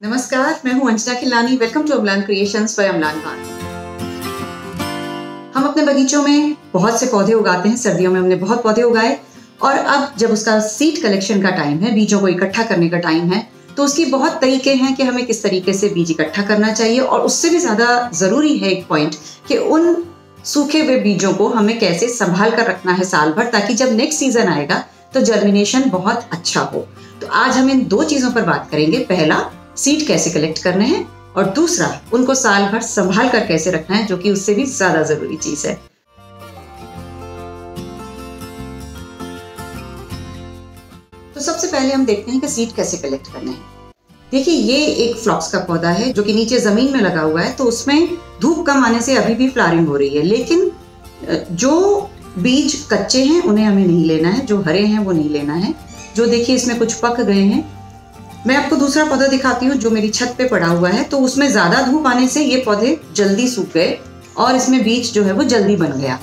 नमस्कार, मैं हूं Anjana Khilani. Welcome to Amlan creations by Amlan Khan. हम अपने बगीचों में बहुत से पौधे उगाते हैं। सर्दियों में हमने बहुत पौधे उगाए और अब जब उसका सीड कलेक्शन का टाइम है, बीजों को इकट्ठा करने का टाइम है, तो उसकी बहुत तरीके हैं कि हमें किस तरीके से बीज इकट्ठा करना चाहिए। और उससे भी ज़्यादा ज़रूरी है एक पॉइंट कि उन सूखे हुए बीजों को हमें कैसे संभाल कर रखना है साल भर, ताकि जब नेक्स्ट सीजन आएगा तो जर्मिनेशन बहुत अच्छा हो। तो आज हम इन दो चीज़ों पर बात करेंगे। पहला, सीड कैसे कलेक्ट करने हैं, और दूसरा, उनको साल भर संभाल कर कैसे रखना है, जो कि उससे भी ज्यादा जरूरी चीज है। तो सबसे पहले हम देखते हैं कि सीड कैसे कलेक्ट करने हैं। देखिए, ये एक फ्लॉक्स का पौधा है जो कि नीचे जमीन में लगा हुआ है, तो उसमें धूप कम आने से अभी भी फ्लावरिंग हो रही है। लेकिन जो बीज कच्चे हैं उन्हें हमें नहीं लेना है, जो हरे हैं वो नहीं लेना है। जो देखिए, इसमें कुछ पक गए हैं। मैं आपको दूसरा पौधा दिखाती हूँ जो मेरी छत पे पड़ा हुआ है। तो उसमें ज्यादा धूप आने से ये पौधे जल्दी सूख गए और इसमें बीज जो है वो जल्दी बन गया।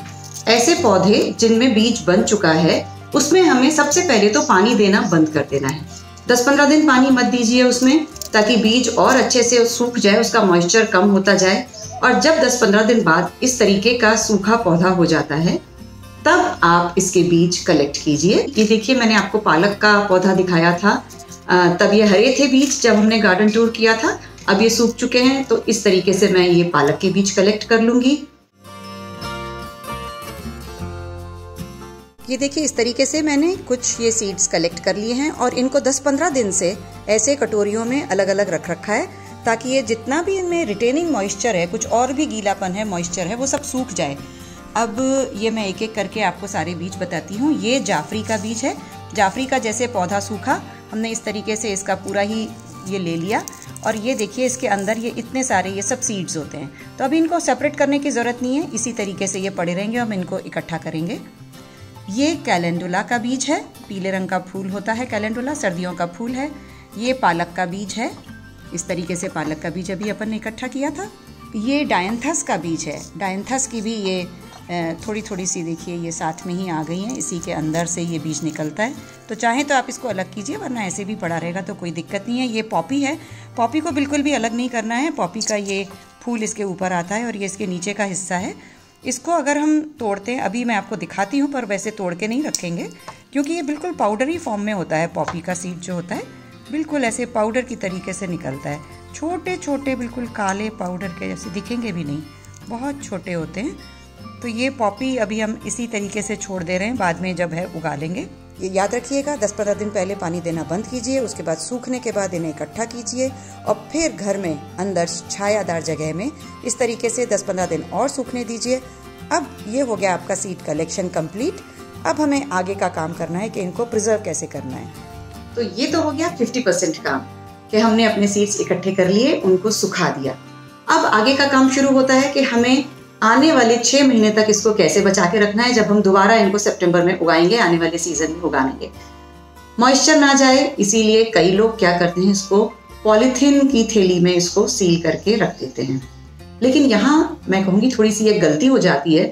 ऐसे पौधे जिनमें बीज बन चुका है, उसमें हमें सबसे पहले तो पानी देना बंद कर देना है। 10-15 दिन पानी मत दीजिए उसमें, ताकि बीज और अच्छे से सूख जाए, उसका मॉइस्चर कम होता जाए। और जब 10-15 दिन बाद इस तरीके का सूखा पौधा हो जाता है, तब आप इसके बीज कलेक्ट कीजिए। ये देखिए, मैंने आपको पालक का पौधा दिखाया था, तब ये हरे थे बीज जब हमने गार्डन टूर किया था। अब ये सूख चुके हैं, तो इस तरीके से मैं ये पालक के बीज कलेक्ट कर लूंगी। ये देखिए, इस तरीके से मैंने कुछ ये सीड्स कलेक्ट कर लिए हैं और इनको 10-15 दिन से ऐसे कटोरियों में अलग अलग रख रखा है, ताकि ये जितना भी इनमें रिटेनिंग मॉइस्चर है, कुछ और भी गीलापन है, मॉइस्चर है, वो सब सूख जाए। अब ये मैं एक एक करके आपको सारे बीज बताती हूँ। ये जाफरी का बीज है। जाफरी का जैसे पौधा सूखा, हमने इस तरीके से इसका पूरा ही ये ले लिया। और ये देखिए, इसके अंदर ये इतने सारे ये सब सीड्स होते हैं। तो अभी इनको सेपरेट करने की ज़रूरत नहीं है, इसी तरीके से ये पड़े रहेंगे। हम इनको इकट्ठा करेंगे। ये कैलेंडुला का बीज है। पीले रंग का फूल होता है कैलेंडुला, सर्दियों का फूल है। ये पालक का बीज है। इस तरीके से पालक का बीज अभी अपन ने इकट्ठा किया था। ये डायंथस का बीज है। डायंथस की भी ये थोड़ी थोड़ी सी देखिए ये साथ में ही आ गई हैं। इसी के अंदर से ये बीज निकलता है। तो चाहे तो आप इसको अलग कीजिए, वरना ऐसे भी पड़ा रहेगा तो कोई दिक्कत नहीं है। ये पॉपी है। पॉपी को बिल्कुल भी अलग नहीं करना है। पॉपी का ये फूल इसके ऊपर आता है और ये इसके नीचे का हिस्सा है। इसको अगर हम तोड़ते हैं, अभी मैं आपको दिखाती हूँ, पर वैसे तोड़ के नहीं रखेंगे, क्योंकि ये बिल्कुल पाउडरी फॉर्म में होता है। पॉपी का सीड जो होता है बिल्कुल ऐसे पाउडर की तरीके से निकलता है। छोटे छोटे बिल्कुल काले पाउडर के जैसे दिखेंगे भी नहीं, बहुत छोटे होते हैं। तो ये पॉपी अभी हम इसी तरीके से छोड़ दे रहे हैं, बाद में जब है उगा लेंगे। ये याद रखिएगा, 10-15 दिन पहले पानी देना बंद कीजिए। उसके बाद सूखने के बाद इन्हें इकट्ठा कीजिए और फिर घर में अंदर छायादार जगह में इस तरीके से 10-15 दिन और सूखने दीजिए। अब ये हो गया आपका सीड कलेक्शन कंप्लीट। अब हमें आगे का काम करना है कि इनको प्रिजर्व कैसे करना है। तो ये तो हो गया 50% काम, कि हमने अपने सीड्स इकट्ठे कर लिए, उनको सुखा दिया। अब आगे का काम शुरू होता है कि हमें आने वाले 6 महीने तक इसको कैसे बचा के रखना है, जब हम दोबारा इनको सितंबर में उगाएंगे, आने वाले सीजन में उगाएंगे। मॉइस्चर ना जाए, इसीलिए कई लोग क्या करते हैं, इसको पॉलीथीन की थैली में इसको सील करके रख देते हैं। लेकिन यहाँ मैं कहूँगी थोड़ी सी ये गलती हो जाती है।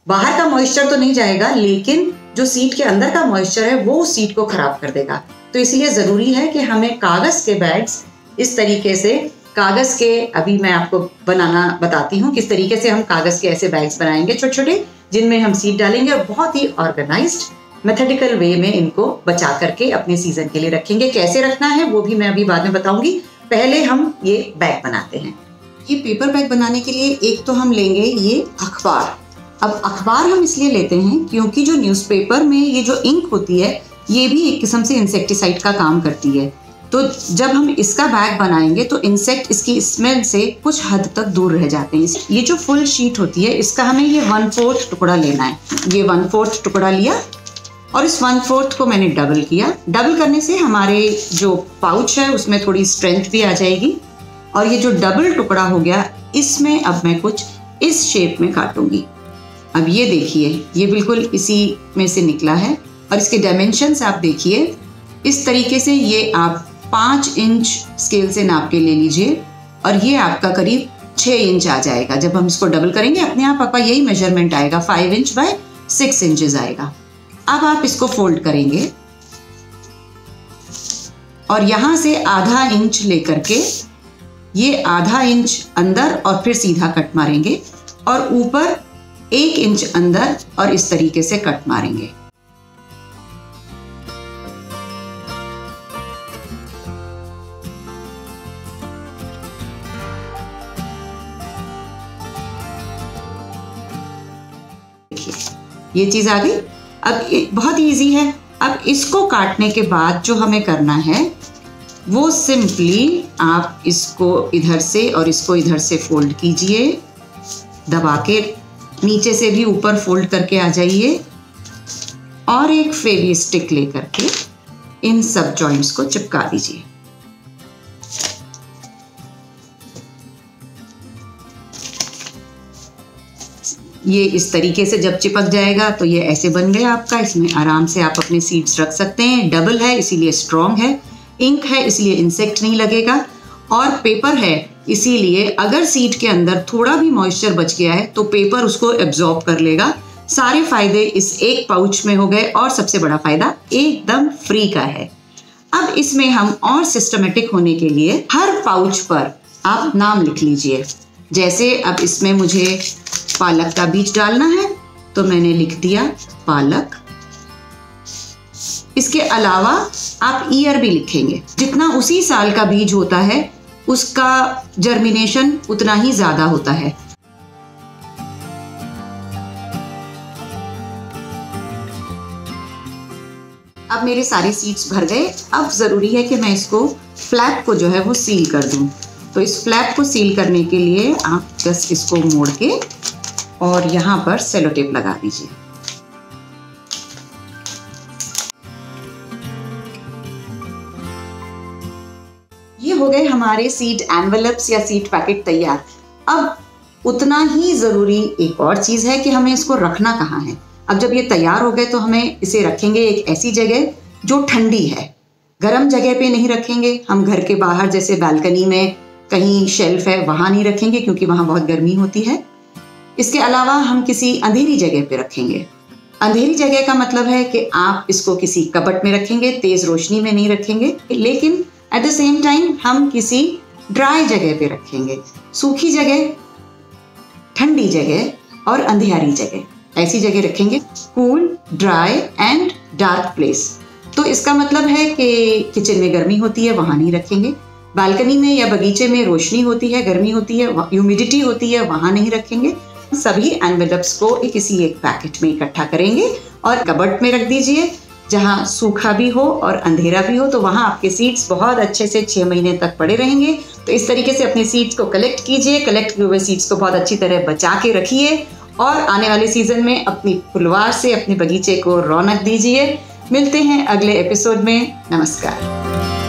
बाहर का मॉइस्चर तो नहीं जाएगा, लेकिन जो सीड के अंदर का मॉइस्चर है वो उस सीड को खराब कर देगा। तो इसलिए जरूरी है कि हमें कागज के बैग्स, इस तरीके से कागज के, अभी मैं आपको बनाना बताती हूँ किस तरीके से हम कागज के ऐसे बैग्स बनाएंगे छोटे छोटे, जिनमें हम सीड डालेंगे और बहुत ही ऑर्गेनाइज्ड मेथडिकल वे में इनको बचा करके अपने सीजन के लिए रखेंगे। कैसे रखना है वो भी मैं अभी बाद में बताऊंगी। पहले हम ये बैग बनाते हैं। ये पेपर बैग बनाने के लिए एक तो हम लेंगे ये अखबार। अब अखबार हम इसलिए लेते हैं क्योंकि जो न्यूज़पेपर में ये जो इंक होती है, ये भी एक किस्म से इंसेक्टिसाइड का काम करती है। तो जब हम इसका बैग बनाएंगे तो इंसेक्ट इसकी स्मेल से कुछ हद तक दूर रह जाते हैं। ये जो फुल शीट होती है, इसका हमें ये 1/4 टुकड़ा लेना है। ये 1/4 टुकड़ा लिया और इस 1/4 को मैंने डबल किया। डबल करने से हमारे जो पाउच है उसमें थोड़ी स्ट्रेंथ भी आ जाएगी। और ये जो डबल टुकड़ा हो गया, इसमें अब मैं कुछ इस शेप में काटूंगी। अब ये देखिए, ये बिल्कुल इसी में से निकला है। और इसके डायमेंशंस आप देखिए, इस तरीके से ये आप 5 इंच स्केल से नाप के ले लीजिए और ये आपका करीब 6 इंच आ जाएगा। जब हम इसको डबल करेंगे, अपने आप आपका यही मेजरमेंट आएगा, 5 इंच बाय 6 इंचेस आएगा। अब आप इसको फोल्ड करेंगे और यहाँ से आधा इंच लेकर के ये आधा इंच अंदर और फिर सीधा कट मारेंगे और ऊपर 1 इंच अंदर और इस तरीके से कट मारेंगे। ये चीज आ गई। अब बहुत इजी है। अब इसको काटने के बाद जो हमें करना है वो सिंपली आप इसको इधर से और इसको इधर से फोल्ड कीजिए, दबा के नीचे से भी ऊपर फोल्ड करके आ जाइए और एक फेवी स्टिक लेकर के इन सब जॉइंट्स को चिपका दीजिए। ये इस तरीके से जब चिपक जाएगा तो ये ऐसे बन गया आपका। इसमें आराम से आप अपने सीड्स रख सकते हैं। डबल है इसीलिए स्ट्रॉन्ग है, इंक है इसलिए इंसेक्ट नहीं लगेगा, और पेपर है इसीलिए अगर सीड के अंदर थोड़ा भी मॉइस्चर बच गया है तो पेपर उसको एब्जॉर्ब कर लेगा। सारे फायदे इस एक पाउच में हो गए और सबसे बड़ा फायदा एकदम फ्री का है। अब इसमें हम और सिस्टमेटिक होने के लिए हर पाउच पर आप नाम लिख लीजिए। जैसे अब इसमें मुझे पालक का बीज डालना है तो मैंने लिख दिया पालक। इसके अलावा आप ईयर भी लिखेंगे। जितना उसी साल का बीज होता है उसका जर्मिनेशन उतना ही ज्यादा होता है। अब मेरे सारे सीड्स भर गए। अब जरूरी है कि मैं इसको फ्लैप को जो है वो सील कर दूं। तो इस फ्लैप को सील करने के लिए आप जस्ट इसको मोड़ के और यहाँ पर सेलो टेप लगा दीजिए। ये हो गए हमारे सीड एनवेलप्स या सीड पैकेट तैयार। अब उतना ही जरूरी एक और चीज है कि हमें इसको रखना कहाँ है। अब जब ये तैयार हो गए तो हमें इसे रखेंगे एक ऐसी जगह जो ठंडी है। गर्म जगह पे नहीं रखेंगे। हम घर के बाहर जैसे बालकनी में कहीं शेल्फ है वहां नहीं रखेंगे क्योंकि वहां बहुत गर्मी होती है। इसके अलावा हम किसी अंधेरी जगह पे रखेंगे। अंधेरी जगह का मतलब है कि आप इसको किसी कबर्ड में रखेंगे, तेज रोशनी में नहीं रखेंगे, लेकिन एट द सेम टाइम हम किसी ड्राई जगह पे रखेंगे। सूखी जगह, ठंडी जगह और अंधेरी जगह, ऐसी जगह रखेंगे। Cool, dry and dark place. तो इसका मतलब है कि किचन में गर्मी होती है वहां नहीं रखेंगे। बालकनी में या बगीचे में रोशनी होती है, गर्मी होती है, ह्यूमिडिटी होती है, वहां नहीं रखेंगे। सभी एनवेलप्स को किसी एक पैकेट में इकट्ठा करेंगे और कबर्ड में रख दीजिए जहां सूखा भी हो और अंधेरा भी हो, तो वहां आपके सीड्स बहुत अच्छे से 6 महीने तक पड़े रहेंगे। तो इस तरीके से अपने सीड्स को कलेक्ट कीजिए। कलेक्ट किए हुए सीड्स को बहुत अच्छी तरह बचा के रखिए और आने वाले सीजन में अपनी फुलवार से अपने बगीचे को रौनक दीजिए। मिलते हैं अगले एपिसोड में। नमस्कार।